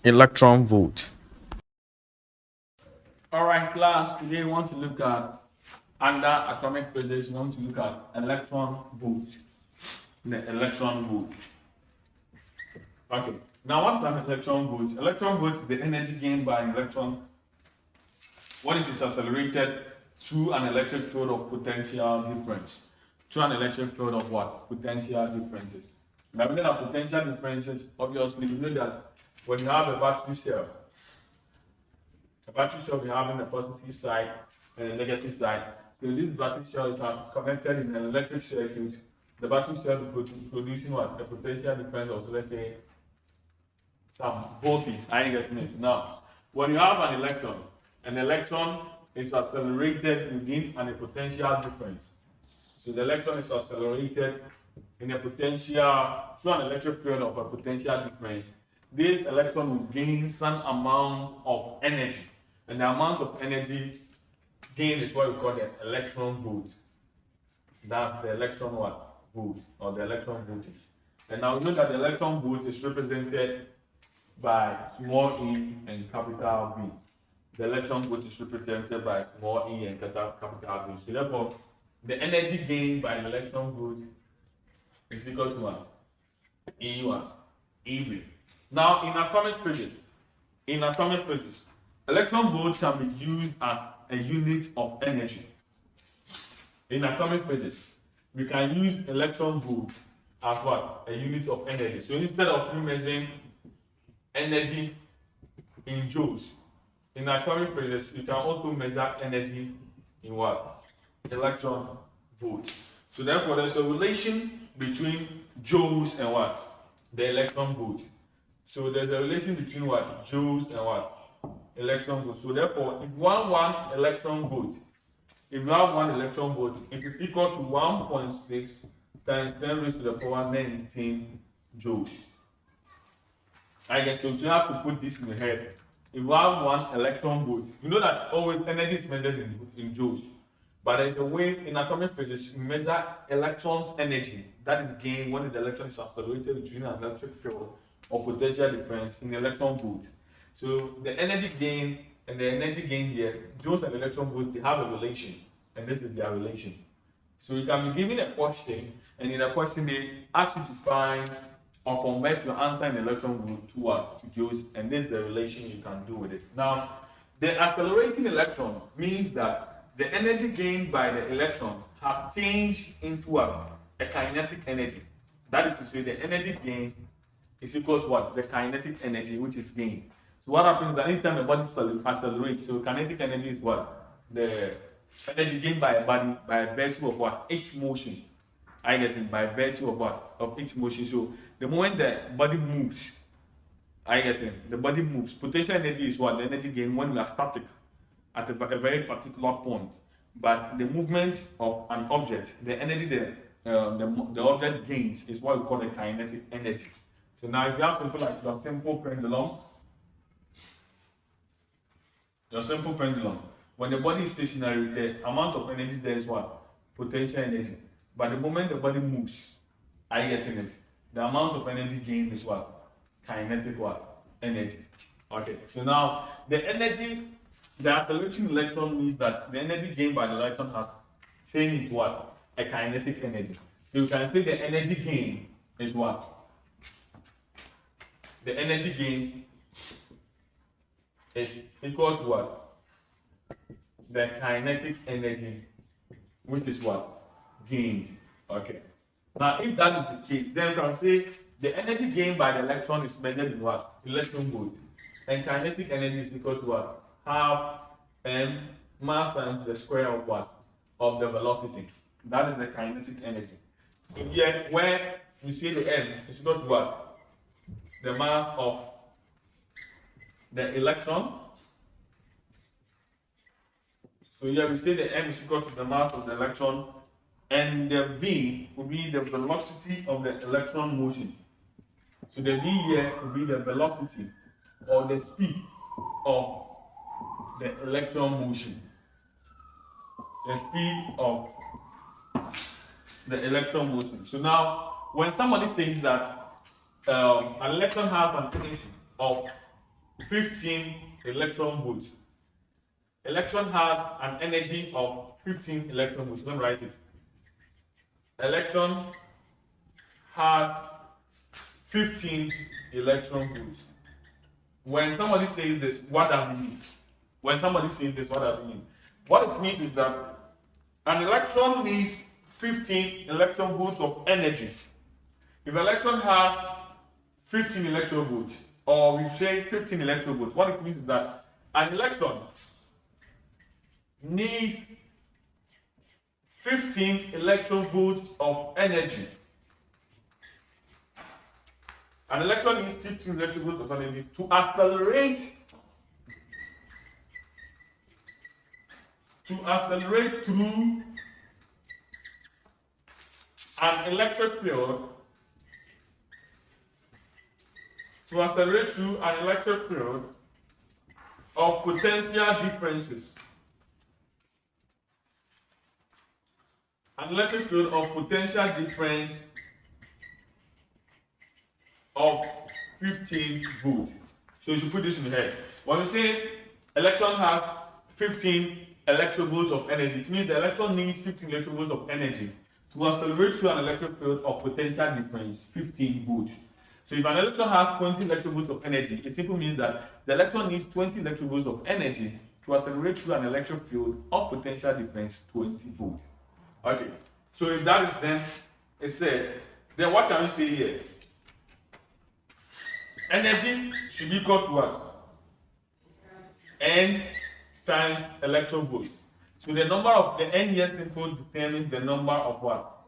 electron volt. All right, class. Today we want to look at under atomic physics. We want to look at electron volt. The electron volt. Okay. Now, what's an electron volt? Electron volt is the energy gained by an electron when it is accelerated through an electric field of potential difference. Through an electric field of what? Potential differences. Now, when there are potential differences, obviously, you know that when you have a battery cell, will be having a positive side and a negative side. So these battery cells are connected in an electric circuit. The battery cell will be producing what? A potential difference of, let's say, some voltage. I ain't getting it. Now, when you have an electron is accelerated within a potential difference. So the electron is accelerated in a potential through an electric field of a potential difference. This electron will gain some amount of energy, and the amount of energy gained is what we call the electron volt. That's the electron what? Volt, or the electron voltage. And now we know that the electron volt is represented by small e and capital V. The electron volt is represented by small e and capital V. So therefore, the energy gained by the electron volt is equal to what? E what? EV. Now, in atomic physics, electron volt can be used as a unit of energy. In atomic physics, we can use electron volt as what? A unit of energy. So instead of measuring energy in joules, in atomic physics, you can also measure energy in what? Electron volt. So therefore, there's a relation between joules and what? The electron volt. So there's a relation between what? Joules and what? Electron volt. So therefore, if one electron volt, if you have 1 electron volt, it is equal to 1.6 times 10 raised to the power 19 joules. I get so you have to put this in your head. If you have 1 electron volt, you know that always energy is measured in joules. But there is a way in atomic physics you measure electrons' energy that is gained when the electron is accelerated during an electric field or potential difference in electron volt. So the energy gain and the energy gain here, joules and electron volt, they have a relation, and this is their relation. So you can be given a question, and in the question they ask you to find or convert your answer in electron volt to what? To joules, and this is the relation you can do with it. Now, the accelerating electron means that the energy gained by the electron has changed into what? A kinetic energy. That is to say, the energy gained is equal to what? The kinetic energy which is gained. So what happens is that anytime a body accelerates, so kinetic energy is what? The energy gained by a body by virtue of what? Its motion. I get it, by virtue of what? Of its motion. So the moment the body moves, I get it, the body moves. Potential energy is what? The energy gained when we are static at a very particular point. But the movement of an object, the energy the object gains is what we call the kinetic energy. So now if you have something like your simple pendulum, when the body is stationary, the amount of energy there is what? Potential energy. But the moment the body moves, I get it. The amount of energy gained is what? Kinetic what? Energy. Okay. So now the accelerating electron means that the energy gained by the electron has changed into what? A kinetic energy. So you can say the energy gain is what? The energy gain is equal to what? The kinetic energy, which is what? Gained. Okay. Now, if that is the case, then we can say the energy gained by the electron is measured in what? Electron volt. And kinetic energy is equal to what? Half m mass times the square of what? Of the velocity. That is the kinetic energy. So here, where you see the m is equal to what? The mass of the electron. So here we say the m is equal to the mass of the electron, and the v will be the velocity of the electron motion. So the v here will be the velocity or the speed of the electron motion. The speed of the electron motion. So now, when somebody says that an electron has an energy of 15 electron volts. Electron has an energy of 15 electron volts. Let me write it. Electron has 15 electron volts. When somebody says this, what does it mean? When somebody says this, what does it mean? What it means is that an electron needs 15 electron volts of energy. If an electron has 15 electron volts, or we say 15 electron volts, what it means is that an electron needs 15 electron volts of energy. An electron needs 15 electron volts of energy to accelerate through an electric field of potential differences. An electric field of potential difference of 15 volts. So you should put this in your head. When we say electron has 15 electrovolts of energy, it means the electron needs 15 electrovolts of energy to accelerate through an electric field of potential difference 15 volts. So if an electron has 20 electrovolts of energy, it simply means that the electron needs 20 electrovolts of energy to accelerate through an electric field of potential difference 20 volts. Okay, so if that is then said, then what can we say here? Energy should be equal to what? N times electron volts. So the number of the N here simple determines the number of what?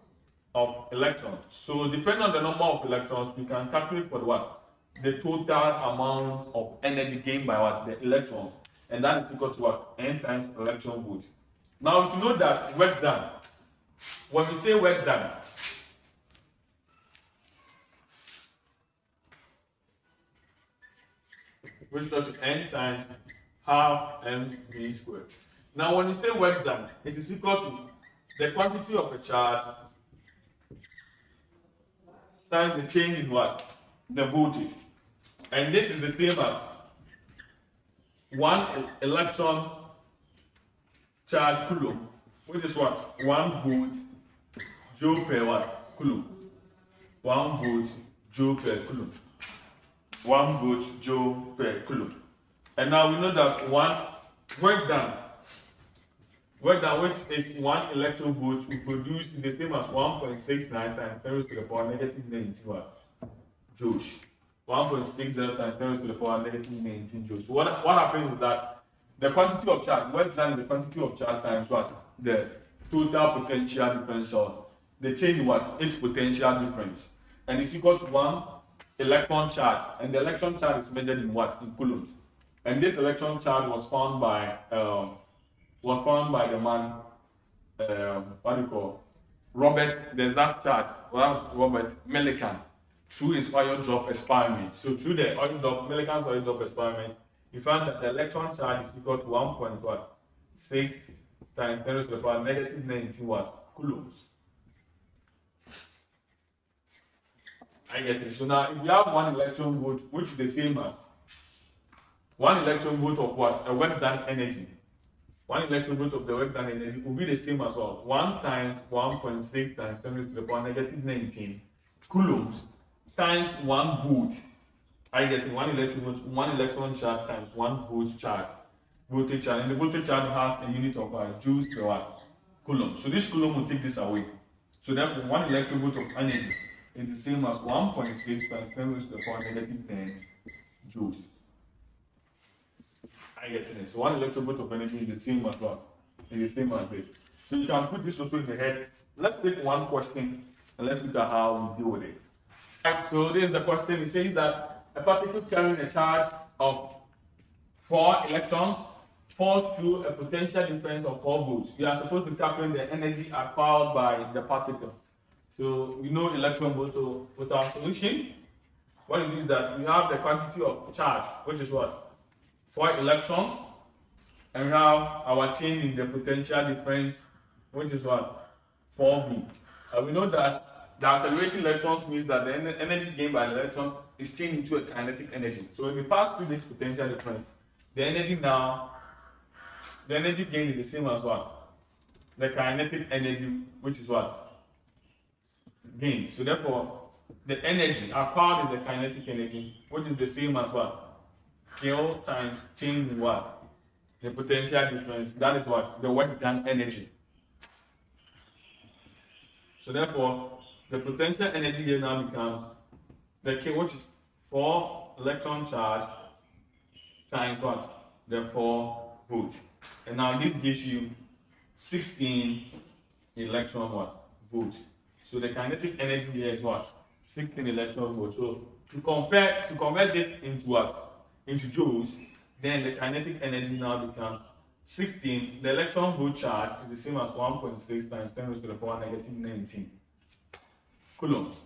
Of electrons. So depending on the number of electrons, we can calculate for what? The total amount of energy gained by what? The electrons. And that is equal to what? N times electron volts. Now if you know that work done, when we say work done, which is equal to N times half mv squared. Now when you say work done, it is equal to the quantity of a charge times the change in what? The voltage. And this is the same as 1 electron charge coulomb, which is what? 1 volt joule per what? Coulomb. 1 volt joule per coulomb. 1 volt joule per coulomb. And now we know that work done, which is 1 electron volt, will produce the same as 1.69 times 10 to the power negative 19 joules. 1.60 times 10 to the power negative 19 joules. So what happens is that the quantity of charge, work done is the quantity of charge times what? The total potential difference, or the change in what? Its potential difference. And it's equal to 1 electron charge. And the electron charge is measured in what? In coulombs. And this electron charge was found by the man, what do you call, Robert, the exact charge, Robert Millikan, through his oil drop experiment. So through the Millikan's oil drop experiment, he found that the electron charge is equal to 1.6 times 10 to the power negative 19 what? Coulombs. I get it. So now if you have 1 electron volt, which is the same as 1 electron volt of what? A work done energy. 1 electron volt of the work done energy will be the same as well. 1 times 1.6 times 10 to the power negative 19 coulombs times 1 volt. I get it. 1 electron volt, 1 electron charge times 1 volt charge. Voltage charge. And the voltage charge has a unit of joules per what? Coulomb. So this coulomb will take this away. So therefore 1 electron volt of energy is the same as 1.6 times 10 to the power negative 10 joules. I get it. So 1 electron volt of energy is the same as what? Is the same as this. So you can put this also in the head. Let's take one question and let's look at how we deal with it. So this is the question. It says that a particle carrying a charge of 4 electrons falls through a potential difference of 4 volts. We are supposed to calculate the energy acquired by the particle. So we know electron volts. So with our solution, what it is that we have the quantity of charge, which is what? 4 electrons, and we have our change in the potential difference, which is what? 4V. And we know that the accelerating electrons means that the energy gained by the electron is changed into a kinetic energy. So when we pass through this potential difference, the energy gain is the same as what? The kinetic energy, which is what? Gain. So therefore, the energy acquired is the kinetic energy, which is the same as what? Q times change in what? The potential difference. That is what? The work done energy. So therefore, the potential energy here now becomes the K, which is 4 electron charge times what? The 4 volts. And now this gives you 16 electron what? Volts. So the kinetic energy here is what? 16 electron volts. So to convert this into what? Into joules, then the kinetic energy now becomes 16. The electron volt charge is the same as 1.6 times 10 raised to the power negative 19 coulombs.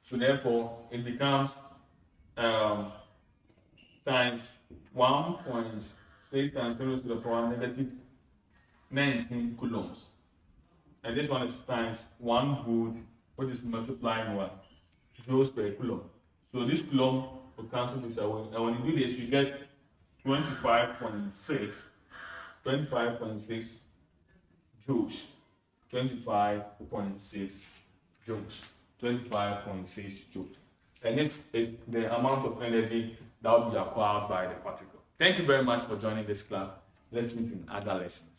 So therefore, it becomes times 1.6 times 10 raised to the power negative 19 coulombs. And this one is times 1 volt, which is multiplying what? Joules per coulomb. So this coulomb will cancel this away. And when you do this, you get 25.6 joules. 25.6 joules. 25.6 joules. And this is the amount of energy that will be acquired by the particle. Thank you very much for joining this class. Let's meet in other lessons.